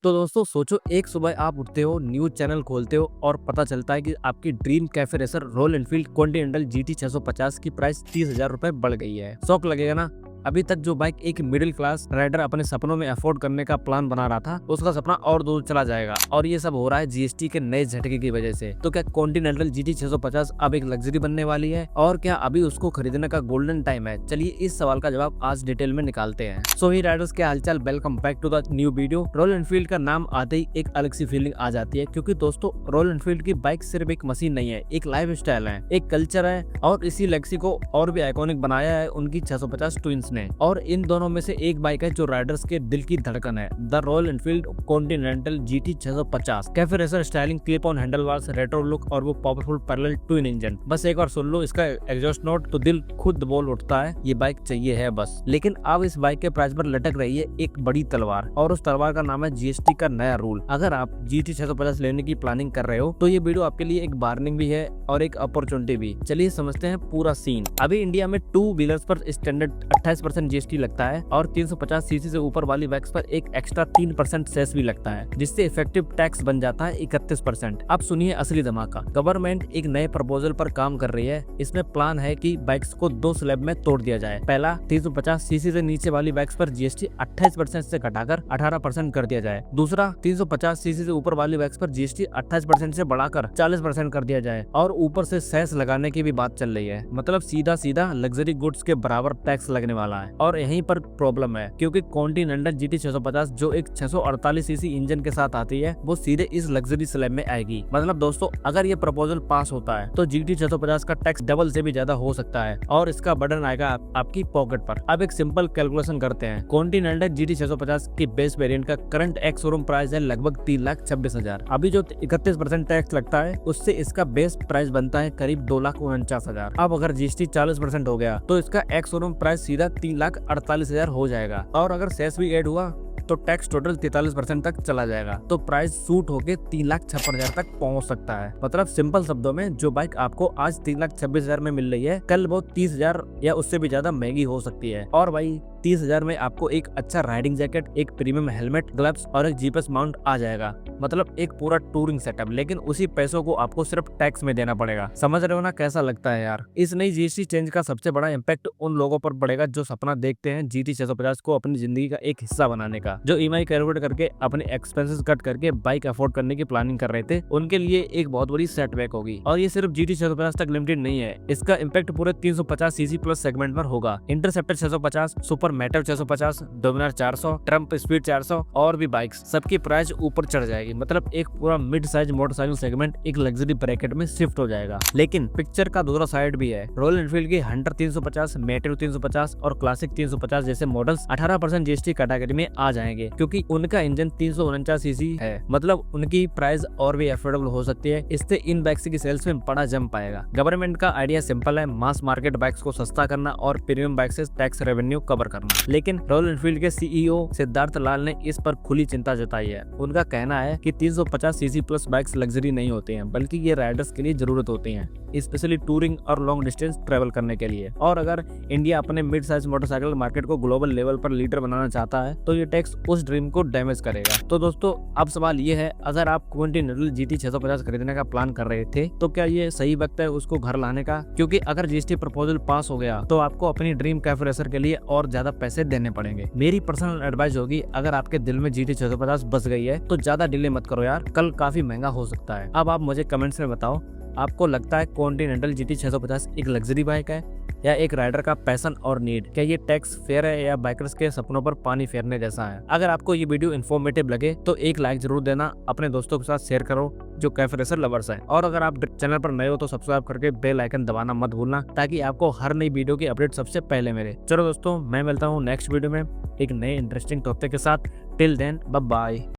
तो दोस्तों सोचो, एक सुबह आप उठते हो, न्यूज चैनल खोलते हो और पता चलता है कि आपकी dream cafe racer royal Enfield Continental GT 650 की प्राइस 30,000 रुपए बढ़ गई है। शौक लगेगा ना। अभी तक जो बाइक एक मिडिल क्लास राइडर अपने सपनों में अफोर्ड करने का प्लान बना रहा था, उसका सपना और दूर चला जाएगा। और ये सब हो रहा है जीएसटी के नए झटके की वजह से। तो क्या कॉन्टिनेंटल जीटी 650 अब एक लग्जरी बनने वाली है, और क्या अभी उसको खरीदने का गोल्डन टाइम है? चलिए इस सवाल का जवाब आज डिटेल में निकालते हैं। सो ही राइडर्स के हालचाल, welcome back to the new video. Royal Enfield का नाम आते ही एक अलग सी फीलिंग आ जाती है, क्योंकि दोस्तों रॉयल एनफील्ड की बाइक सिर्फ एक मशीन नहीं है, एक लाइफ स्टाइल है, एक कल्चर है। और इसी लेगेसी को और भी आइकॉनिक बनाया है उनकी 650 ट्विंस ने। और इन दोनों में से एक बाइक है जो राइडर्स के दिल की धड़कन है, the Royal Enfield Continental GT 650। Cafe racer styling, clip on handlebars, retro look और वो पावरफुल पैरेलल ट्विन इंजन। बस एक बार सुन लो इसका एग्जॉस्ट नोट तो दिल खुद बोल उठता है, ये बाइक चाहिए है बस। लेकिन अब इस बाइक के प्राइस पर लटक रही है एक बड़ी तलवार, और उस तलवार का नाम है जीएसटी का नया रूल। अगर आप जीटी 650 लेने की प्लानिंग कर रहे हो तो ये वीडियो आपके लिए एक वार्निंग भी है और एक अपॉर्चुनिटी भी। चलिए समझते हैं पूरा सीन। अभी इंडिया में टू व्हीलर्स पर स्टैंडर्ड 28% जीएसटी लगता है, और 350 सीसी से ऊपर वाली बाइक्स पर एक एक्स्ट्रा 3% सेस भी लगता है, जिससे इफेक्टिव टैक्स बन जाता है 31%। अब सुनिए असली धमाका। गवर्नमेंट एक नए प्रपोजल पर काम कर रही है। इसमें प्लान है कि बाइक्स को दो स्लैब में तोड़ दिया जाए। पहला, 350 सीसी से नीचे वाली बाइक्स पर जीएसटी 28% से घटाकर 18% कर दिया जाए। दूसरा, 350 सीसी से ऊपर वाली बाइक्स पर जीएसटी 28% से बढ़ाकर 40% कर दिया जाए, और ऊपर से सेस लगाने की भी बात चल रही है। मतलब सीधा सीधा लग्जरी गुड्स के बराबर टैक्स लगने वाला है। और यहीं पर प्रॉब्लम है, क्योंकि कॉन्टिनेंटल जीटी 650 जो एक 648 सीसी इंजन के साथ आती है, वो सीधे इस लग्जरी स्लैब में आएगी। मतलब दोस्तों, अगर ये प्रपोजल पास होता है तो जीटी 650 का टैक्स डबल से भी ज्यादा हो सकता है, और इसका बर्डन आएगा आपकी पॉकेट पर। अब एक सिंपल कैलकुलेशन करते हैं। कॉन्टिनेंटल जीटी 650 की बेस वेरिएंट का करंट एक्स शोरूम प्राइस है लगभग 3,26,000। अभी जो 31% टैक्स लगता है, उससे इसका बेस प्राइस बनता है करीब 2,49,000। अब अगर जीएसटी 40% हो गया तो इसका एक्स शोरूम प्राइस सीधा 3,48,000 हो जाएगा। और अगर सेस भी ऐड हुआ तो टैक्स टोटल 43% तक चला जाएगा, तो प्राइस सूट होके 3,56,000 तक पहुंच सकता है। मतलब सिंपल शब्दों में, जो बाइक आपको आज 3,26,000 में मिल रही है, कल वो 30,000 या उससे भी ज्यादा महंगी हो सकती है। और भाई 30,000 में आपको एक अच्छा राइडिंग जैकेट, एक प्रीमियम हेलमेट, ग्लव्स और एक जीपीएस माउंट आ जाएगा। मतलब एक पूरा टूरिंग सेटअप। लेकिन उसी पैसों को आपको सिर्फ टैक्स में देना पड़ेगा। समझ रहे हो ना कैसा लगता है यार? इस नई जीएसटी चेंज का सबसे बड़ा इम्पैक्ट उन लोगों पर पड़ेगा जो सपना देखते हैं जीटी 650 को अपनी जिंदगी का एक हिस्सा बनाने का, जो ईएमआई कैलकुलेट करके अपने एक्सपेंसेस कट करके बाइक अफोर्ड करने की प्लानिंग कर रहे थे। उनके लिए एक बहुत बड़ी सेटबैक होगी। और ये सिर्फ जीटी 650 तक लिमिटेड नहीं है, इसका इम्पैक्ट पूरे 350 सीसी प्लस सेगमेंट पर होगा। Interceptor 650, super metal 650, Dominar 400, Trump speed 400 और भी बाइक्स, सबकी प्राइस ऊपर चढ़ जाएगी। मतलब एक पूरा मिड साइज मोटरसाइकिल सेगमेंट एक लग्जरी ब्रैकेट में शिफ्ट हो जाएगा। लेकिन पिक्चर का दूसरा साइड भी है। रॉयल एनफील्ड की हंटर 350, मेट्रो 350 और क्लासिक 350 जैसे मॉडल्स 18% जीएसटी कैटेगरी में आ जाएंगे, क्योंकि उनका इंजन 349 सीसी है। मतलब उनकी प्राइस और भी अफोर्डेबल हो सकती है। इससे इन बाइक्स की सेल्स में बड़ा जंप आएगा। गवर्नमेंट का आइडिया सिंपल है, मास मार्केट बाइक्स को सस्ता करना और प्रीमियम बाइक से टैक्स रेवेन्यू कवर करना। लेकिन रॉयल एनफील्ड के सीईओ सिद्धार्थ लाल ने इस पर खुली चिंता जताई है। उनका कहना है कि 350 सीसी प्लस बाइक्स लग्जरी नहीं होती हैं, बल्कि ये राइडर्स के लिए जरूरत होती हैं, स्पेशली टूरिंग और लॉन्ग डिस्टेंस ट्रेवल करने के लिए। और अगर इंडिया अपने मिड साइज मोटरसाइकिल मार्केट को ग्लोबल लेवल पर लीडर बनाना चाहता है, तो ये टैक्स उस ड्रीम को डैमेज करेगा। तो दोस्तों, अब सवाल ये है, अगर आप कॉन्टिनेंटल जीटी 650 खरीदने का प्लान कर रहे थे, तो क्या ये सही वक्त है उसको घर लाने का? क्योंकि अगर जीएसटी प्रपोजल पास हो गया तो आपको अपनी ड्रीम कैफे रेसर के लिए और ज्यादा पैसे देने पड़ेंगे। मेरी पर्सनल एडवाइस होगी, अगर आपके दिल में जीटी 650 बस गई है तो ज्यादा डिले मत करो यार, कल काफी महंगा हो सकता है। अब आप मुझे कमेंट्स में बताओ, आपको लगता है कॉन्टिनेंटल जीटी 650 एक लग्जरी बाइक है या एक राइडर का पैशन और नीड? क्या ये टैक्स फेयर है या बाइकर्स के सपनों पर पानी फेरने जैसा है? अगर आपको ये वीडियो इन्फॉर्मेटिव लगे तो एक लाइक जरूर देना, अपने दोस्तों के साथ शेयर करो जो कैफे रेसर लवर्स हैं। और अगर आप चैनल पर नए हो तो सब्सक्राइब करके बेल आइकन दबाना मत भूलना, ताकि आपको हर नई वीडियो की अपडेट सबसे पहले मिले। चलो दोस्तों, मैं मिलता हूँ नेक्स्ट वीडियो में एक नए इंटरेस्टिंग टॉपिक के साथ। Till then, bye bye.